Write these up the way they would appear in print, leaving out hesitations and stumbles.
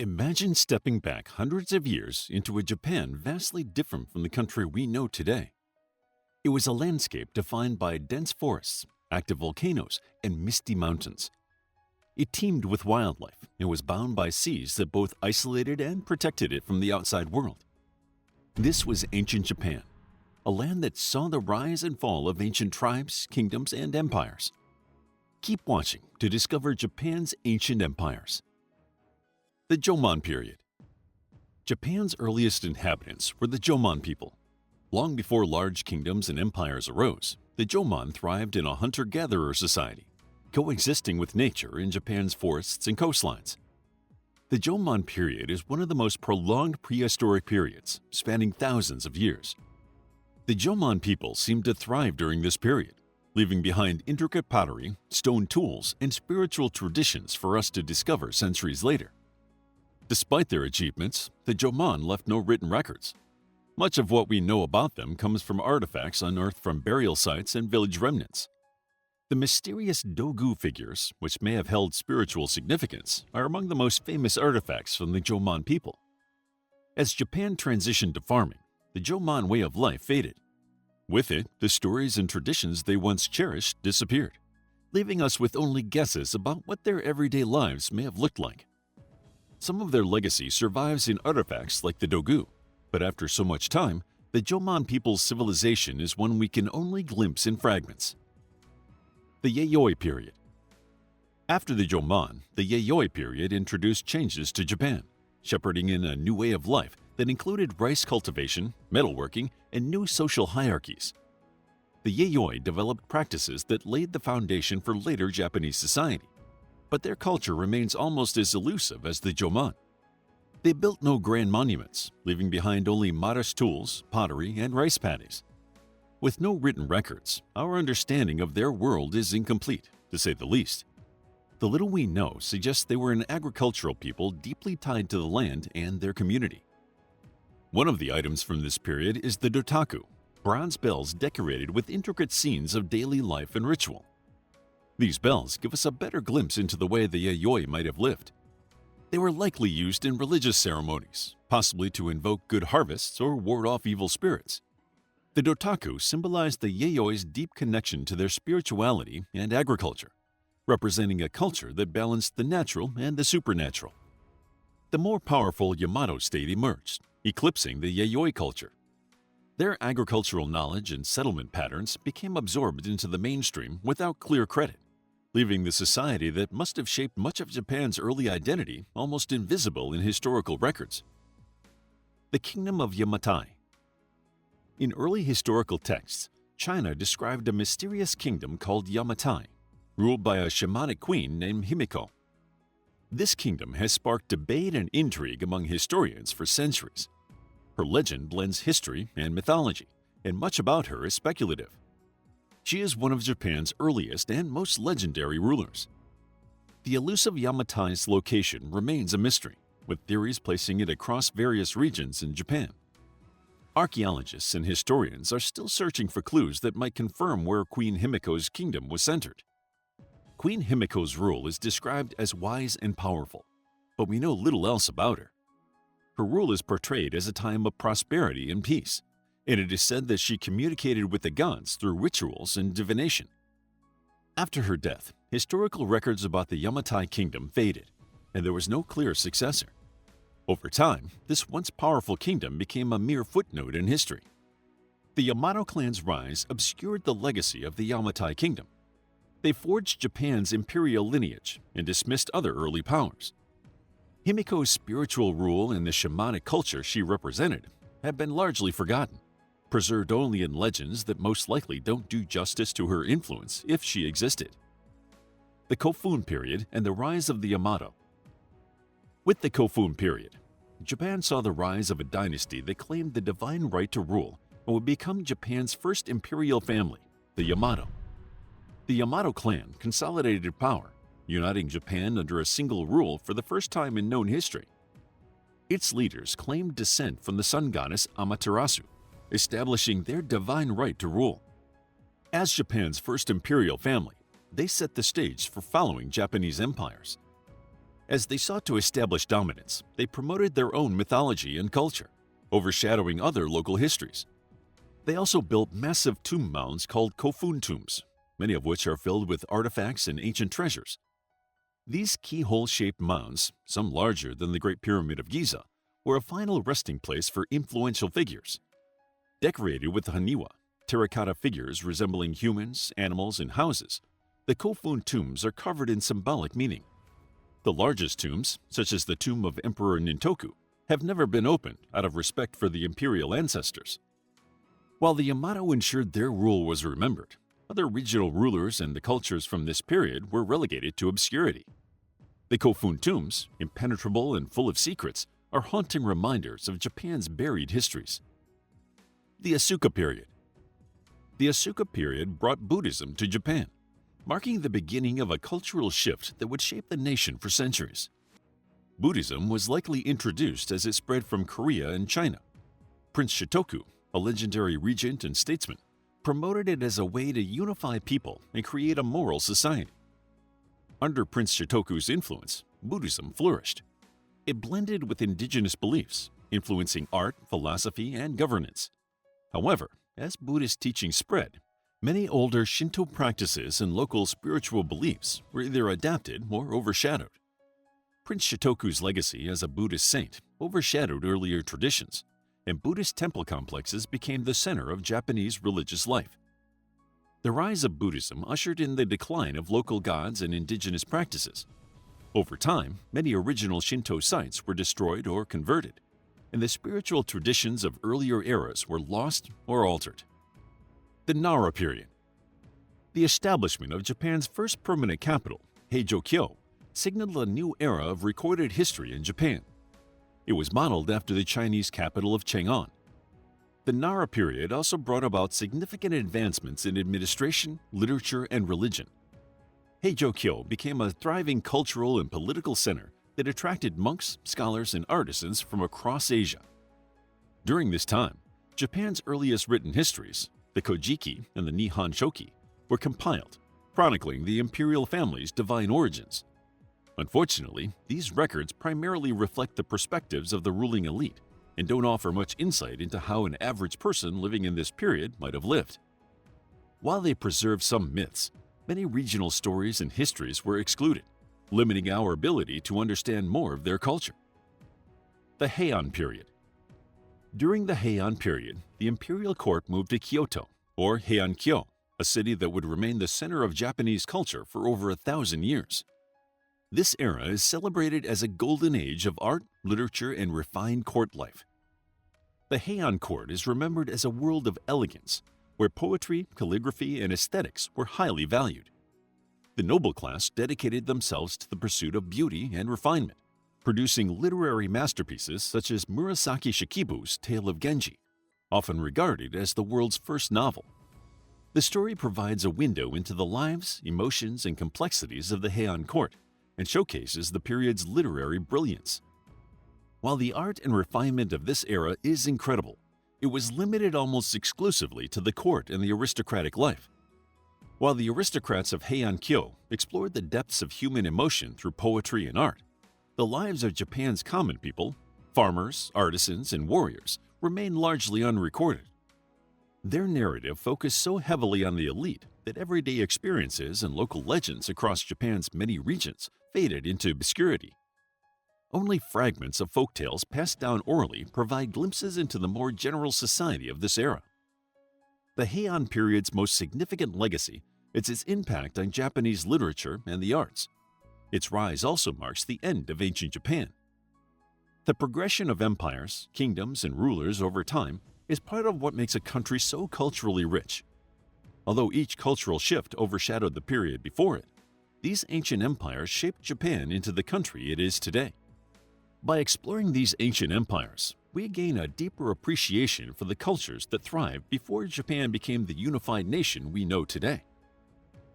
Imagine stepping back hundreds of years into a Japan vastly different from the country we know today. It was a landscape defined by dense forests, active volcanoes, and misty mountains. It teemed with wildlife and was bound by seas that both isolated and protected it from the outside world. This was ancient Japan, a land that saw the rise and fall of ancient tribes, kingdoms, and empires. Keep watching to discover Japan's ancient empires. The Jomon period. Japan's earliest inhabitants were the Jomon people. Long before large kingdoms and empires arose, the Jomon thrived in a hunter-gatherer society, coexisting with nature in Japan's forests and coastlines. The Jomon period is one of the most prolonged prehistoric periods, spanning thousands of years. The Jomon people seemed to thrive during this period, leaving behind intricate pottery, stone tools, and spiritual traditions for us to discover centuries later. Despite their achievements, the Jomon left no written records. Much of what we know about them comes from artifacts unearthed from burial sites and village remnants. The mysterious dogu figures, which may have held spiritual significance, are among the most famous artifacts from the Jomon people. As Japan transitioned to farming, the Jomon way of life faded. With it, the stories and traditions they once cherished disappeared, leaving us with only guesses about what their everyday lives may have looked like. Some of their legacy survives in artifacts like the dogu, but after so much time, the Jomon people's civilization is one we can only glimpse in fragments. The Yayoi period. After the Jomon, the Yayoi period introduced changes to Japan, shepherding in a new way of life that included rice cultivation, metalworking, and new social hierarchies. The Yayoi developed practices that laid the foundation for later Japanese society, but their culture remains almost as elusive as the Jomon. They built no grand monuments, leaving behind only modest tools, pottery, and rice paddies. With no written records, our understanding of their world is incomplete, to say the least. The little we know suggests they were an agricultural people deeply tied to the land and their community. One of the items from this period is the dotaku, bronze bells decorated with intricate scenes of daily life and ritual. These bells give us a better glimpse into the way the Yayoi might have lived. They were likely used in religious ceremonies, possibly to invoke good harvests or ward off evil spirits. The dotaku symbolized the Yayoi's deep connection to their spirituality and agriculture, representing a culture that balanced the natural and the supernatural. The more powerful Yamato state emerged, eclipsing the Yayoi culture. Their agricultural knowledge and settlement patterns became absorbed into the mainstream without clear credit, leaving the society that must have shaped much of Japan's early identity almost invisible in historical records. The Kingdom of Yamatai. In early historical texts, China described a mysterious kingdom called Yamatai, ruled by a shamanic queen named Himiko. This kingdom has sparked debate and intrigue among historians for centuries. Her legend blends history and mythology, and much about her is speculative. She is one of Japan's earliest and most legendary rulers. The elusive Yamatai's location remains a mystery, with theories placing it across various regions in Japan. Archaeologists and historians are still searching for clues that might confirm where Queen Himiko's kingdom was centered. Queen Himiko's rule is described as wise and powerful, but we know little else about her. Her rule is portrayed as a time of prosperity and peace, and it is said that she communicated with the gods through rituals and divination. After her death, historical records about the Yamatai kingdom faded, and there was no clear successor. Over time, this once powerful kingdom became a mere footnote in history. The Yamato clan's rise obscured the legacy of the Yamatai kingdom. They forged Japan's imperial lineage and dismissed other early powers. Himiko's spiritual rule and the shamanic culture she represented have been largely forgotten, preserved only in legends that most likely don't do justice to her influence if she existed. The Kofun period and the rise of the Yamato. With the Kofun period, Japan saw the rise of a dynasty that claimed the divine right to rule and would become Japan's first imperial family, the Yamato. The Yamato clan consolidated power, uniting Japan under a single rule for the first time in known history. Its leaders claimed descent from the sun goddess Amaterasu, establishing their divine right to rule. As Japan's first imperial family, they set the stage for following Japanese empires. As they sought to establish dominance, they promoted their own mythology and culture, overshadowing other local histories. They also built massive tomb mounds called kofun tombs, many of which are filled with artifacts and ancient treasures. These keyhole-shaped mounds, some larger than the Great Pyramid of Giza, were a final resting place for influential figures. Decorated with haniwa, terracotta figures resembling humans, animals, and houses, the kofun tombs are covered in symbolic meaning. The largest tombs, such as the tomb of Emperor Nintoku, have never been opened out of respect for the imperial ancestors. While the Yamato ensured their rule was remembered, other regional rulers and the cultures from this period were relegated to obscurity. The kofun tombs, impenetrable and full of secrets, are haunting reminders of Japan's buried histories. The Asuka period. The Asuka period brought Buddhism to Japan, marking the beginning of a cultural shift that would shape the nation for centuries. Buddhism was likely introduced as it spread from Korea and China. Prince Shotoku, a legendary regent and statesman, promoted it as a way to unify people and create a moral society. Under Prince Shotoku's influence, Buddhism flourished. It blended with indigenous beliefs, influencing art, philosophy, and governance. However, as Buddhist teachings spread, many older Shinto practices and local spiritual beliefs were either adapted or overshadowed. Prince Shotoku's legacy as a Buddhist saint overshadowed earlier traditions, and Buddhist temple complexes became the center of Japanese religious life. The rise of Buddhism ushered in the decline of local gods and indigenous practices. Over time, many original Shinto sites were destroyed or converted, and the spiritual traditions of earlier eras were lost or altered. The Nara period. The establishment of Japan's first permanent capital, Heian-Kyo, signaled a new era of recorded history in Japan. It was modeled after the Chinese capital of Chang'an. The Nara period also brought about significant advancements in administration, literature, and religion. Heian-Kyo became a thriving cultural and political center that attracted monks, scholars, and artisans from across Asia. During this time, Japan's earliest written histories, the Kojiki and the Nihon Shoki, were compiled, chronicling the imperial family's divine origins. Unfortunately, these records primarily reflect the perspectives of the ruling elite and don't offer much insight into how an average person living in this period might have lived. While they preserve some myths, many regional stories and histories were excluded, limiting our ability to understand more of their culture. The Heian period. During the Heian period, the imperial court moved to Kyoto, or Heian-Kyo, a city that would remain the center of Japanese culture for over 1,000 years. This era is celebrated as a golden age of art, literature, and refined court life. The Heian court is remembered as a world of elegance, where poetry, calligraphy, and aesthetics were highly valued. The noble class dedicated themselves to the pursuit of beauty and refinement, producing literary masterpieces such as Murasaki Shikibu's Tale of Genji, often regarded as the world's first novel. The story provides a window into the lives, emotions, and complexities of the Heian court, and showcases the period's literary brilliance. While the art and refinement of this era is incredible, it was limited almost exclusively to the court and the aristocratic life. While the aristocrats of Heian-Kyo explored the depths of human emotion through poetry and art, the lives of Japan's common people, farmers, artisans, and warriors, remain largely unrecorded. Their narrative focused so heavily on the elite that everyday experiences and local legends across Japan's many regions faded into obscurity. Only fragments of folktales passed down orally provide glimpses into the more general society of this era. The Heian period's most significant legacy is its impact on Japanese literature and the arts. Its rise also marks the end of ancient Japan. The progression of empires, kingdoms, and rulers over time is part of what makes a country so culturally rich. Although each cultural shift overshadowed the period before it, these ancient empires shaped Japan into the country it is today. By exploring these ancient empires, we gain a deeper appreciation for the cultures that thrived before Japan became the unified nation we know today.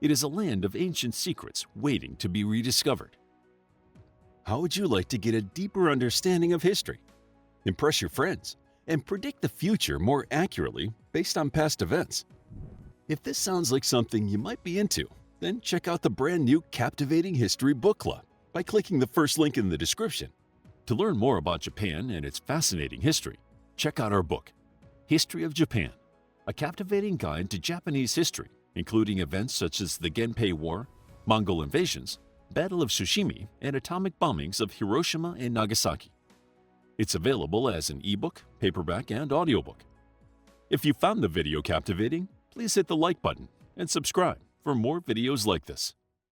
It is a land of ancient secrets waiting to be rediscovered. How would you like to get a deeper understanding of history, impress your friends, and predict the future more accurately based on past events? If this sounds like something you might be into, then check out the brand new Captivating History Book Club by clicking the first link in the description. To learn more about Japan and its fascinating history, check out our book, History of Japan, a captivating guide to Japanese history, including events such as the Genpei War, Mongol invasions, Battle of Tsushima, and atomic bombings of Hiroshima and Nagasaki. It's available as an ebook, paperback, and audiobook. If you found the video captivating, please hit the like button and subscribe for more videos like this.